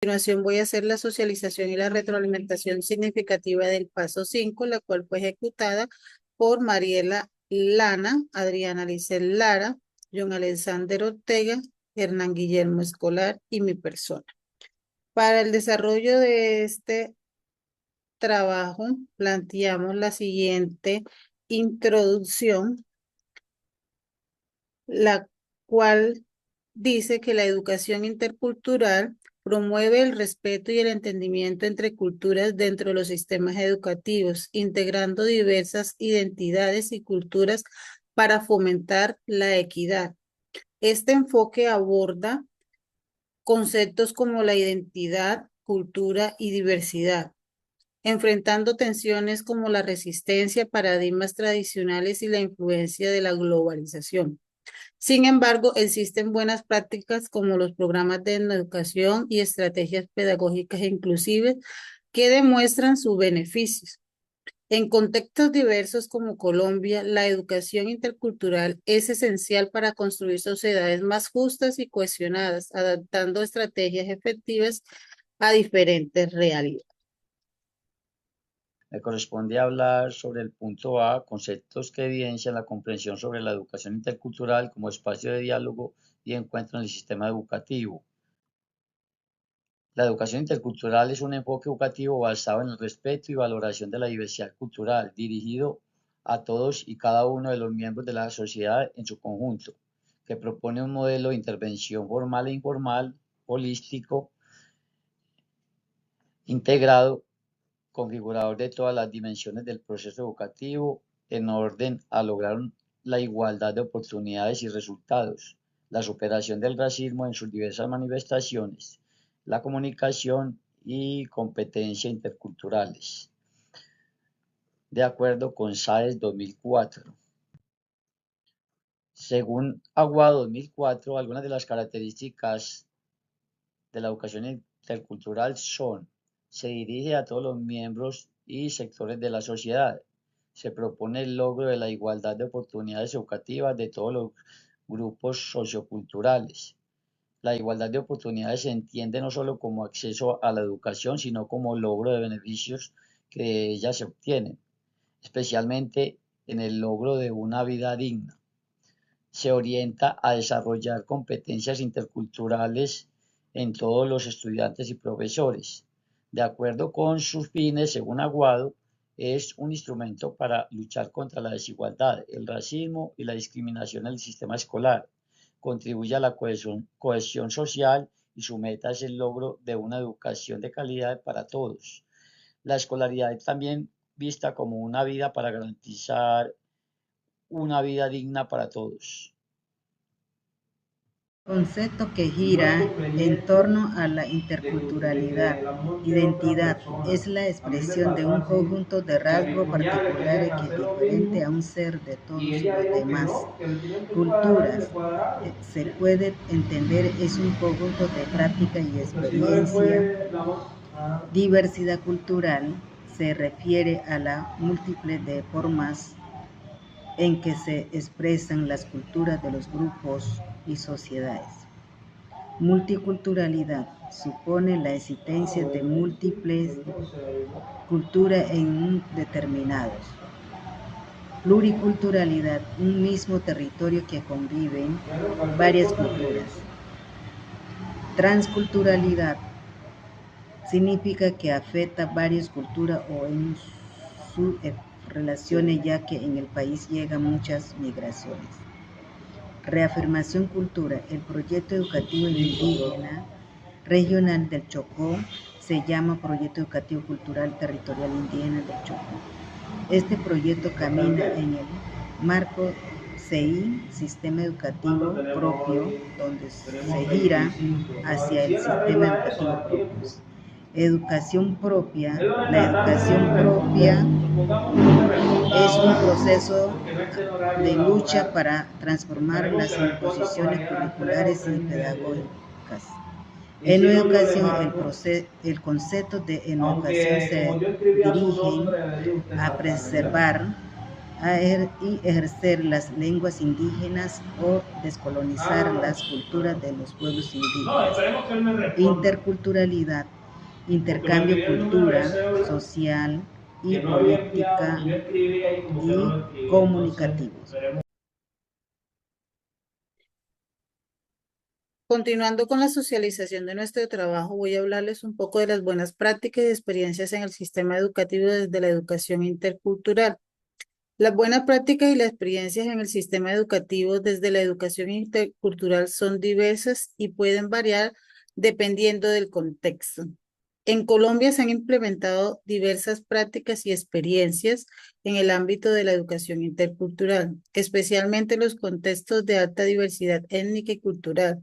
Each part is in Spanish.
Continuación voy a hacer la socialización y la retroalimentación significativa del paso 5, la cual fue ejecutada por Mariela Lana, Adriana Lizel Lara, John Alexander Ortega, Hernán Guillermo Escolar y mi persona. Para el desarrollo de este trabajo, planteamos la siguiente introducción, la cual dice que la educación intercultural promueve el respeto y el entendimiento entre culturas dentro de los sistemas educativos, integrando diversas identidades y culturas para fomentar la equidad. Este enfoque aborda conceptos como la identidad, cultura y diversidad, enfrentando tensiones como la resistencia, paradigmas tradicionales y la influencia de la globalización. Sin embargo, existen buenas prácticas como los programas de educación y estrategias pedagógicas inclusivas que demuestran sus beneficios. En contextos diversos como Colombia, la educación intercultural es esencial para construir sociedades más justas y cohesionadas, adaptando estrategias efectivas a diferentes realidades. Me corresponde hablar sobre el punto A, conceptos que evidencian la comprensión sobre la educación intercultural como espacio de diálogo y encuentro en el sistema educativo. La educación intercultural es un enfoque educativo basado en el respeto y valoración de la diversidad cultural, dirigido a todos y cada uno de los miembros de la sociedad en su conjunto, que propone un modelo de intervención formal e informal, holístico, integrado, configurador de todas las dimensiones del proceso educativo en orden a lograr la igualdad de oportunidades y resultados, la superación del racismo en sus diversas manifestaciones, la comunicación y competencia interculturales, de acuerdo con SAES 2004. Según Aguado 2004, algunas de las características de la educación intercultural son: se dirige a todos los miembros y sectores de la sociedad, se propone el logro de la igualdad de oportunidades educativas de todos los grupos socioculturales. La igualdad de oportunidades se entiende no solo como acceso a la educación, sino como logro de beneficios que de ella se obtienen, especialmente en el logro de una vida digna. Se orienta a desarrollar competencias interculturales en todos los estudiantes y profesores. De acuerdo con sus fines, según Aguado, es un instrumento para luchar contra la desigualdad, el racismo y la discriminación en el sistema escolar. Contribuye a la cohesión social y su meta es el logro de una educación de calidad para todos. La escolaridad es también vista como una vida para garantizar una vida digna para todos. Concepto que gira en torno a la interculturalidad. Identidad es la expresión de un conjunto de rasgos particulares que es diferente a un ser de todos los demás. Culturas se puede entender es un conjunto de práctica y experiencia. Diversidad cultural se refiere a la múltiple de formas en que se expresan las culturas de los grupos y sociedades. Multiculturalidad supone la existencia de múltiples culturas en un determinados. Pluriculturalidad, un mismo territorio que conviven varias culturas. Transculturalidad significa que afecta varias culturas o en sus relaciones, ya que en el país llegan muchas migraciones. Reafirmación cultura. El proyecto educativo indígena regional del Chocó se llama Proyecto Educativo Cultural Territorial Indígena del Chocó. Este proyecto camina en el marco CI, Sistema Educativo Propio, donde se gira hacia el sistema educativo propio. Educación propia. La educación propia es un proceso de lucha para transformar las imposiciones curriculares y pedagógicas. En educación, el concepto de educación se dirige a preservar y ejercer las lenguas indígenas o descolonizar las culturas de los pueblos indígenas. Interculturalidad, intercambio cultural, social y política y comunicativos. Continuando con la socialización de nuestro trabajo, voy a hablarles un poco de las buenas prácticas y experiencias en el sistema educativo desde la educación intercultural. Las buenas prácticas y las experiencias en el sistema educativo desde la educación intercultural son diversas y pueden variar dependiendo del contexto. En Colombia se han implementado diversas prácticas y experiencias en el ámbito de la educación intercultural, especialmente en los contextos de alta diversidad étnica y cultural.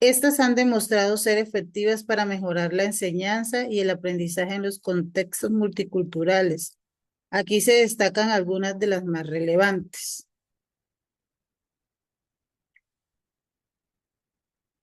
Estas han demostrado ser efectivas para mejorar la enseñanza y el aprendizaje en los contextos multiculturales. Aquí se destacan algunas de las más relevantes.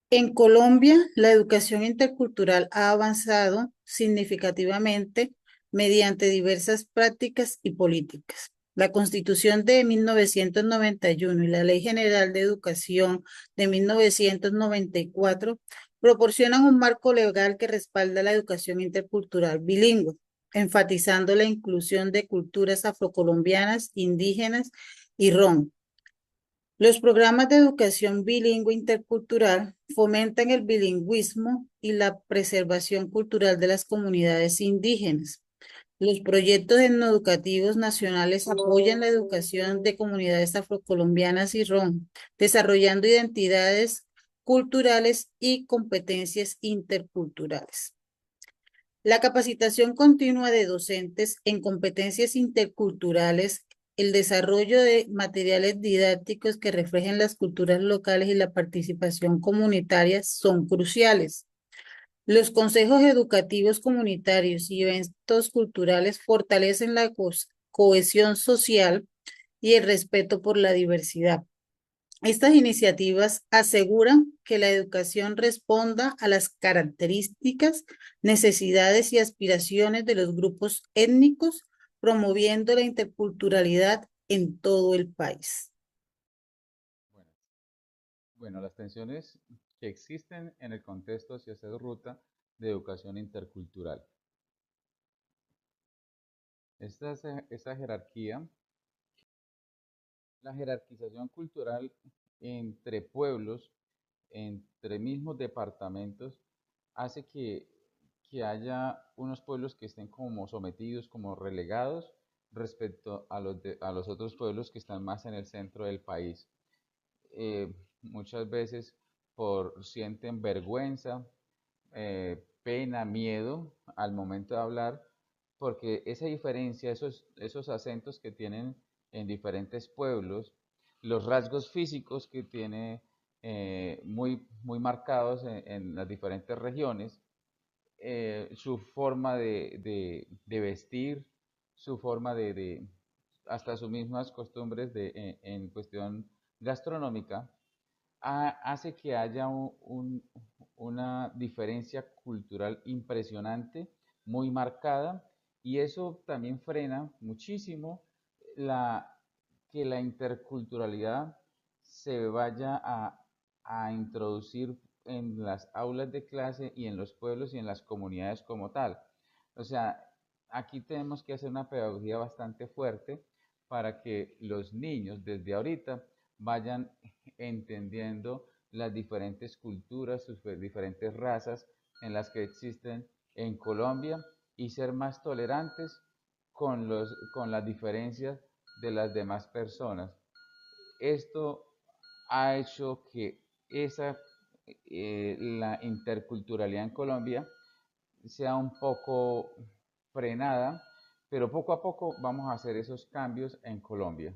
En Colombia, la educación intercultural ha avanzado significativamente mediante diversas prácticas y políticas. La Constitución de 1991 y la Ley General de Educación de 1994 proporcionan un marco legal que respalda la educación intercultural bilingüe, enfatizando la inclusión de culturas afrocolombianas, indígenas y rom. Los programas de educación bilingüe intercultural fomentan el bilingüismo y la preservación cultural de las comunidades indígenas. Los proyectos etnoeducativos nacionales apoyan la educación de comunidades afrocolombianas y rom, desarrollando identidades culturales y competencias interculturales. La capacitación continua de docentes en competencias interculturales, el desarrollo de materiales didácticos que reflejen las culturas locales y la participación comunitaria son cruciales. Los consejos educativos comunitarios y eventos culturales fortalecen la cohesión social y el respeto por la diversidad. Estas iniciativas aseguran que la educación responda a las características, necesidades y aspiraciones de los grupos étnicos, promoviendo la interculturalidad en todo el país. Bueno, las tensiones que existen en el contexto hacia esa ruta de educación intercultural. Esta jerarquía, la jerarquización cultural entre pueblos, entre mismos departamentos, hace que haya unos pueblos que estén como sometidos, como relegados respecto a los otros pueblos que están más en el centro del país. Muchas veces sienten vergüenza, pena, miedo al momento de hablar, porque esa diferencia, esos acentos que tienen en diferentes pueblos, los rasgos físicos que tiene muy marcados en las diferentes regiones, su forma de vestir, su forma hasta sus mismas costumbres en cuestión gastronómica, hace que haya una diferencia cultural impresionante, muy marcada, y eso también frena muchísimo que la interculturalidad se vaya a introducir en las aulas de clase y en los pueblos y en las comunidades como tal. O sea, aquí tenemos que hacer una pedagogía bastante fuerte para que los niños desde ahorita vayan entendiendo las diferentes culturas, sus diferentes razas en las que existen en Colombia y ser más tolerantes con las diferencias de las demás personas. Esto ha hecho que la interculturalidad en Colombia sea un poco frenada, pero poco a poco vamos a hacer esos cambios en Colombia.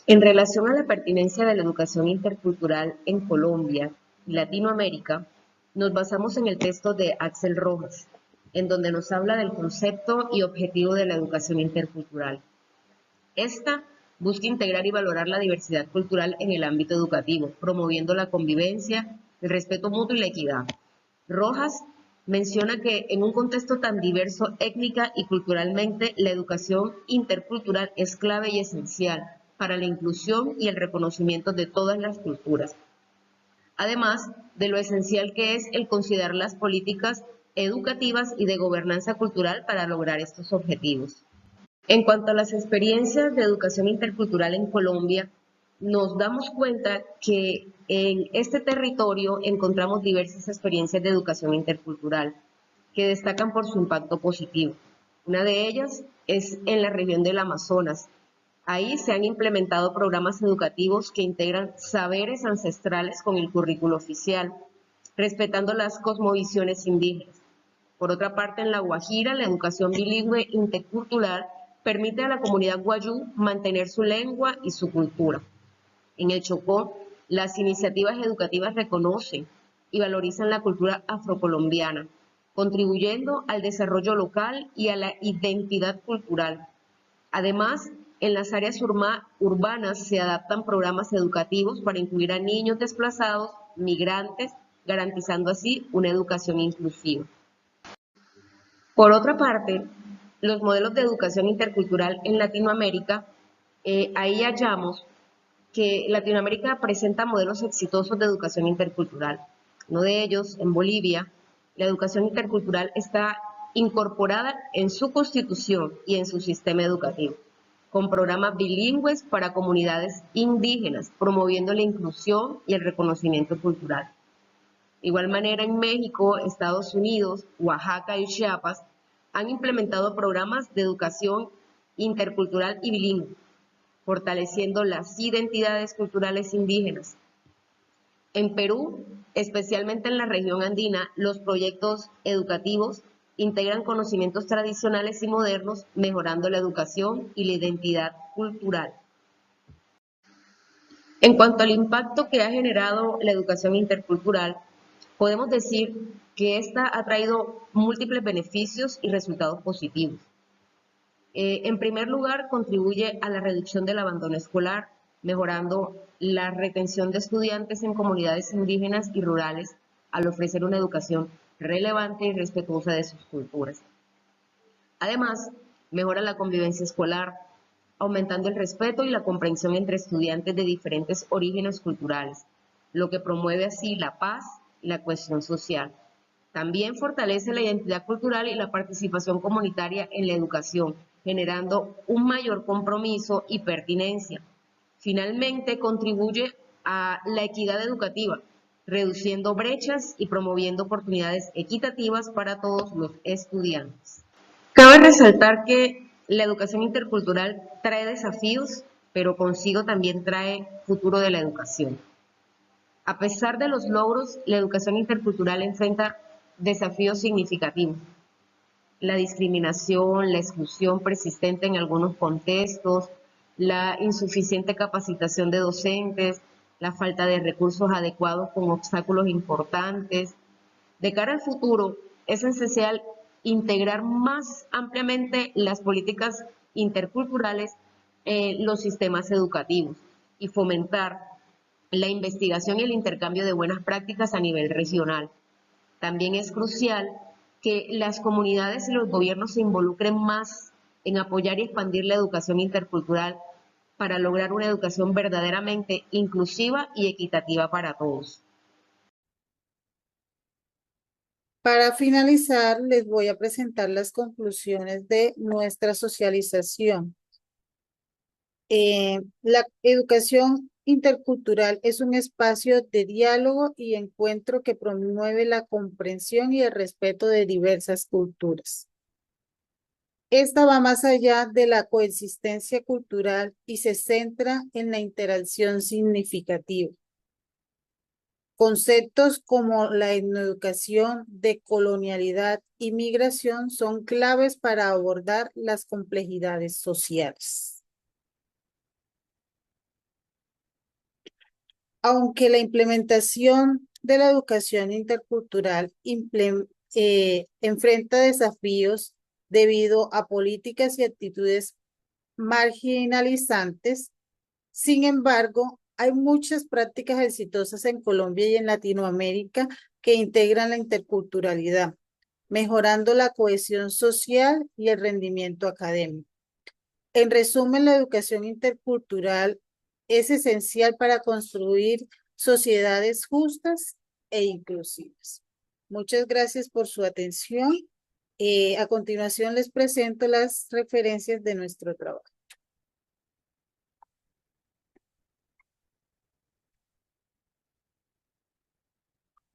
En relación a la pertinencia de la educación intercultural en Colombia y Latinoamérica, nos basamos en el texto de Axel Rojas, en donde nos habla del concepto y objetivo de la educación intercultural. Esta busca integrar y valorar la diversidad cultural en el ámbito educativo, promoviendo la convivencia, el respeto mutuo y la equidad. Rojas menciona que en un contexto tan diverso étnica y culturalmente, la educación intercultural es clave y esencial para la inclusión y el reconocimiento de todas las culturas. Además de lo esencial que es el considerar las políticas educativas y de gobernanza cultural para lograr estos objetivos. En cuanto a las experiencias de educación intercultural en Colombia, nos damos cuenta que en este territorio encontramos diversas experiencias de educación intercultural que destacan por su impacto positivo. Una de ellas es en la región del Amazonas. Ahí se han implementado programas educativos que integran saberes ancestrales con el currículo oficial, respetando las cosmovisiones indígenas. Por otra parte, en La Guajira, la educación bilingüe intercultural permite a la comunidad guayú mantener su lengua y su cultura. En el Chocó, las iniciativas educativas reconocen y valorizan la cultura afrocolombiana, contribuyendo al desarrollo local y a la identidad cultural. Además, en las áreas urbanas se adaptan programas educativos para incluir a niños desplazados, migrantes, garantizando así una educación inclusiva. Por otra parte, los modelos de educación intercultural en Latinoamérica, ahí hallamos que Latinoamérica presenta modelos exitosos de educación intercultural. Uno de ellos, en Bolivia, la educación intercultural está incorporada en su constitución y en su sistema educativo, con programas bilingües para comunidades indígenas, promoviendo la inclusión y el reconocimiento cultural. De igual manera, en México, Estados Unidos, Oaxaca y Chiapas han implementado programas de educación intercultural y bilingüe, fortaleciendo las identidades culturales indígenas. En Perú, especialmente en la región andina, los proyectos educativos integran conocimientos tradicionales y modernos, mejorando la educación y la identidad cultural. En cuanto al impacto que ha generado la educación intercultural, podemos decir que esta ha traído múltiples beneficios y resultados positivos. En primer lugar, contribuye a la reducción del abandono escolar, mejorando la retención de estudiantes en comunidades indígenas y rurales al ofrecer una educación relevante y respetuosa de sus culturas. Además, mejora la convivencia escolar, aumentando el respeto y la comprensión entre estudiantes de diferentes orígenes culturales, lo que promueve así la paz y la cohesión social. También fortalece la identidad cultural y la participación comunitaria en la educación, generando un mayor compromiso y pertinencia. Finalmente, contribuye a la equidad educativa, reduciendo brechas y promoviendo oportunidades equitativas para todos los estudiantes. Cabe resaltar que la educación intercultural trae desafíos, pero consigo también trae futuro de la educación. A pesar de los logros, la educación intercultural enfrenta desafíos significativos. La discriminación, la exclusión persistente en algunos contextos, la insuficiente capacitación de docentes, la falta de recursos adecuados con obstáculos importantes. De cara al futuro, es esencial integrar más ampliamente las políticas interculturales en los sistemas educativos y fomentar la investigación y el intercambio de buenas prácticas a nivel regional. También es crucial que las comunidades y los gobiernos se involucren más en apoyar y expandir la educación intercultural para lograr una educación verdaderamente inclusiva y equitativa para todos. Para finalizar, les voy a presentar las conclusiones de nuestra socialización. La educación intercultural es un espacio de diálogo y encuentro que promueve la comprensión y el respeto de diversas culturas. Esta va más allá de la coexistencia cultural y se centra en la interacción significativa. Conceptos como la etnoeducación, decolonialidad y migración son claves para abordar las complejidades sociales. Aunque la implementación de la educación intercultural enfrenta desafíos debido a políticas y actitudes marginalizantes, sin embargo, hay muchas prácticas exitosas en Colombia y en Latinoamérica que integran la interculturalidad. mejorando la cohesión social y el rendimiento académico. En resumen, la educación intercultural es esencial para construir sociedades justas e inclusivas. Muchas gracias por su atención. A continuación les presento las referencias de nuestro trabajo.